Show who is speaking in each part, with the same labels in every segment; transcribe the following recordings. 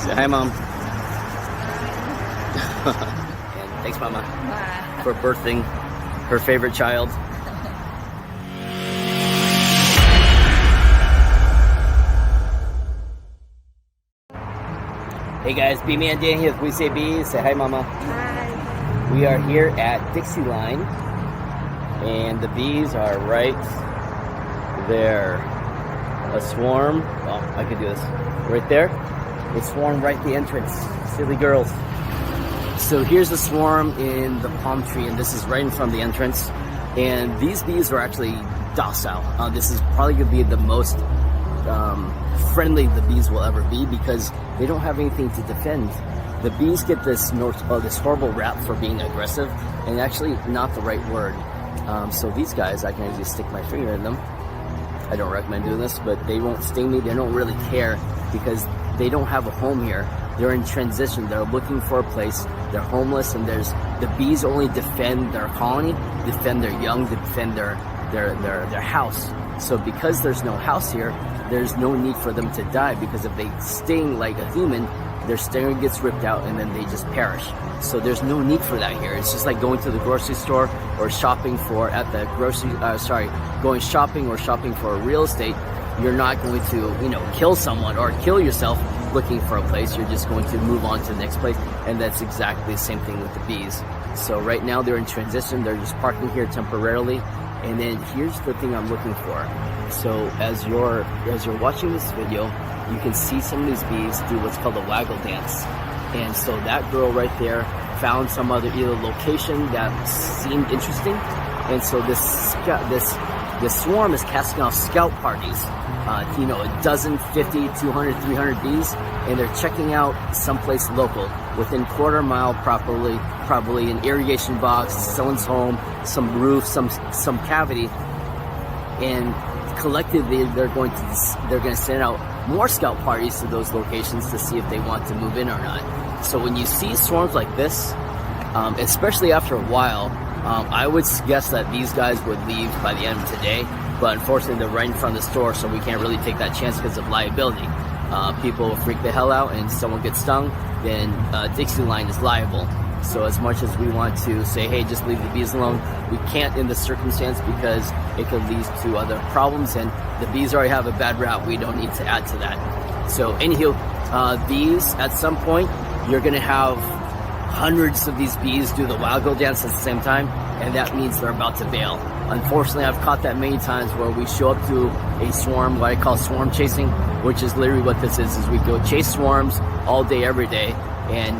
Speaker 1: Say hi, Mom. And thanks, Mama, for birthing her favorite child. Hey guys, Bee Man Dan here with We Say Bees. Say hi, Mama.
Speaker 2: Hi.
Speaker 1: We are here at Dixie Line, and the bees are right there. A swarm. Oh, I could do this. Right there. They swarm right at the entrance. Silly girls. So here's the swarm in the palm tree, and this is right in front of the entrance. And these bees are actually docile. This is probably going to be the most friendly the bees will ever be because they don't have anything to defend. The bees get this horrible rap for being aggressive, and actually not the right word. So these guys, I can actually stick my finger in them. I don't recommend doing this, but they won't sting me. They don't really care because they don't have a home here. They're in transition. They're looking for a place. They're homeless, and the bees only defend their colony, defend their young, defend their house. So because there's no house here, there's no need for them to die, because if they sting like a human, their stinger gets ripped out and then they just perish. So there's no need for that here. It's just like going to the grocery store or shopping going shopping or shopping for real estate. You're not going to, kill someone or kill yourself looking for a place. You're just going to move on to the next place. And that's exactly the same thing with the bees. So right now they're in transition. They're just parking here temporarily. And then here's the thing I'm looking for. So as you're watching this video, you can see some of these bees do what's called a waggle dance. And so that girl right there found some other either location that seemed interesting. And so this swarm is casting off scout parties. A dozen, 50, 200, 300 bees, and they're checking out someplace local within quarter-mile, probably an irrigation box, someone's home, some roof, some cavity, and collectively they're going to send out more scout parties to those locations to see if they want to move in or not. So when you see swarms like this, especially after a while, I would guess that these guys would leave by the end of today. But unfortunately, they're right in front of the store, so we can't really take that chance because of liability. People will freak the hell out, and someone gets stung, then Dixie Line is liable. So as much as we want to say, hey, just leave the bees alone, we can't in this circumstance because it could lead to other problems, and the bees already have a bad rap. We don't need to add to that. So anywho, these, at some point, you're going to have hundreds of these bees do the waggle dance at the same time, and that means they're about to bail. Unfortunately, I've caught that many times where we show up to a swarm, what I call swarm chasing, which is literally what this is we go chase swarms all day, every day, and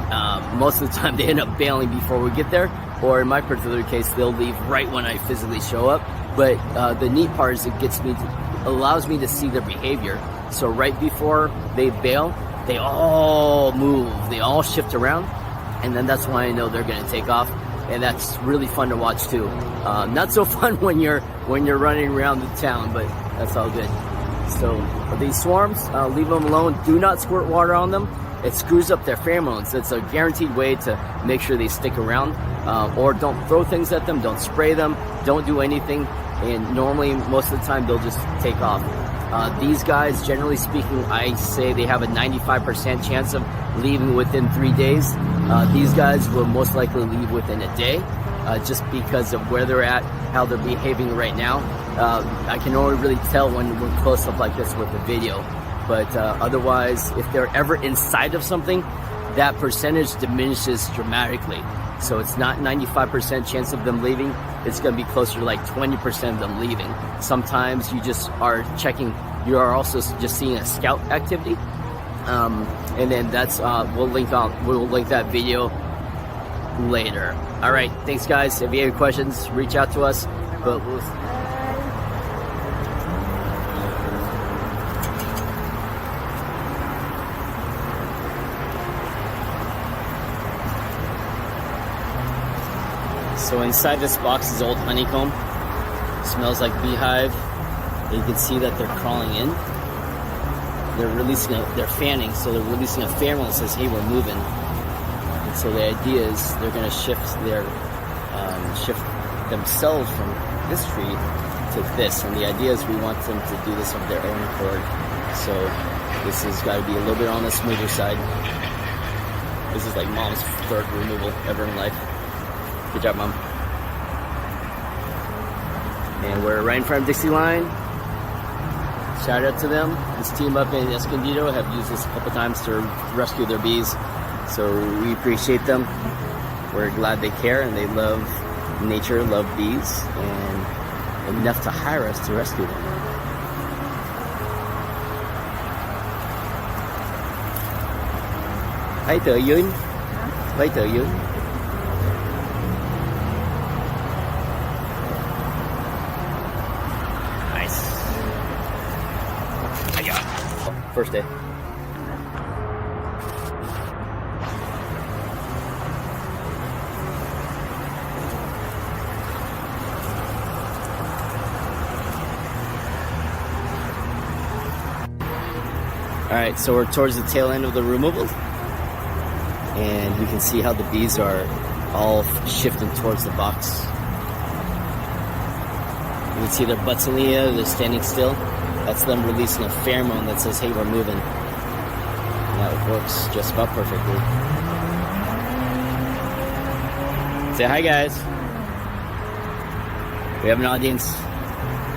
Speaker 1: most of the time they end up bailing before we get there, or in my particular case, they'll leave right when I physically show up. But the neat part is it allows me to see their behavior. So right before they bail, they all move, they all shift around, and then that's when I know they're going to take off. And that's really fun to watch too. Not so fun when you're running around the town, but that's all good. So these swarms, leave them alone. Do not squirt water on them. It screws up their pheromones. It's a guaranteed way to make sure they stick around. Or don't throw things at them. Don't spray them. Don't do anything. And normally, most of the time, they'll just take off. These guys, generally speaking, I say they have a 95% chance of leaving within 3 days. These guys will most likely leave within a day, just because of where they're at, how they're behaving right now. I can only really tell when we're close up like this with the video. But otherwise, if they're ever inside of something, that percentage diminishes dramatically. So it's not 95% chance of them leaving. It's going to be closer to like 20% of them leaving. Sometimes you just are checking. You are also just seeing a scout activity. And then that's we'll link that video later. All right, thanks guys. If you have any questions, reach out to us. But we'll So inside this box is old honeycomb. Smells like beehive. You can see that they're crawling in. They're fanning, so they're releasing a pheromone that says, hey, we're moving. And so the idea is they're going to shift themselves from this tree to this. And the idea is we want them to do this of their own accord. So This has got to be a little bit on the smoother side. This is like Mom's third removal ever in life. Good job, Mom. And we're right in front of Dixie line. Shout out to them. This team up in Escondido have used this a couple times to rescue their bees. So we appreciate them. We're glad they care and they love nature, love bees, and enough to hire us to rescue them. Thấy tự dưới. Thấy tự dưới. Nice. First day. Alright, so we're towards the tail end of the removal. And you can see how the bees are all shifting towards the box. You can see their butts in the air, they're standing still. That's them releasing a pheromone that says, hey, we're moving. And that works just about perfectly. Say hi, guys. We have an audience.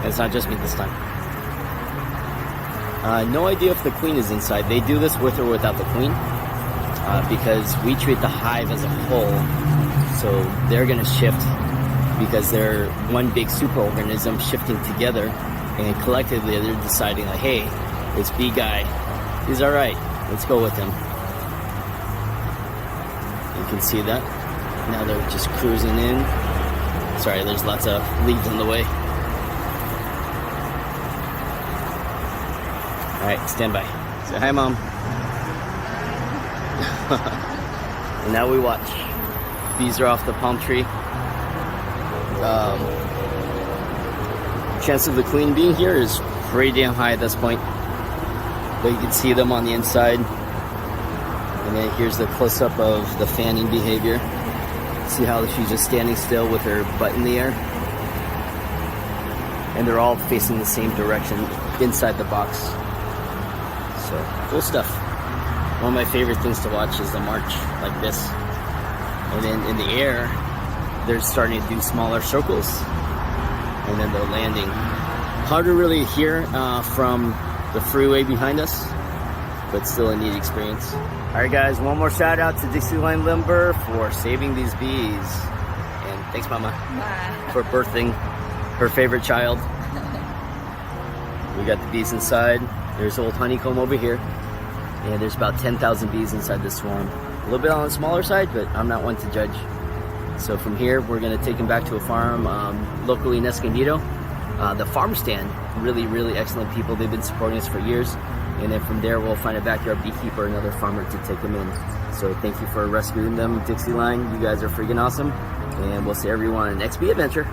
Speaker 1: It's not just me this time. No idea if the queen is inside. They do this with or without the queen. Because we treat the hive as a whole, so they're going to shift because they're one big superorganism shifting together, and collectively they're deciding like, hey, this bee guy, he's alright, let's go with him. You can see that. Now they're just cruising in. Sorry, there's lots of leaves in the way. Alright, stand by. Say hi, Mom. And now we watch. Bees are off the palm tree. Chance of the queen being here is pretty damn high at this point. But you can see them on the inside. And then here's the close-up of the fanning behavior. See how she's just standing still with her butt in the air. And they're all facing the same direction inside the box. So, cool stuff. One of my favorite things to watch is the march like this. And then in the air, they're starting to do smaller circles. And then they're landing. Hard to really hear from the freeway behind us, but still a neat experience. Alright guys, one more shout out to Dixie Line Lumber for saving these bees. And thanks, Mama, for birthing her favorite child. We got the bees inside. There's old honeycomb over here. And there's about 10,000 bees inside this swarm. A little bit on the smaller side, but I'm not one to judge. So from here, we're going to take them back to a farm locally in Escondido. The farm stand, really, really excellent people. They've been supporting us for years. And then from there, we'll find a backyard beekeeper, another farmer to take them in. So thank you for rescuing them, Dixie Line. You guys are freaking awesome. And we'll see everyone on the next bee adventure.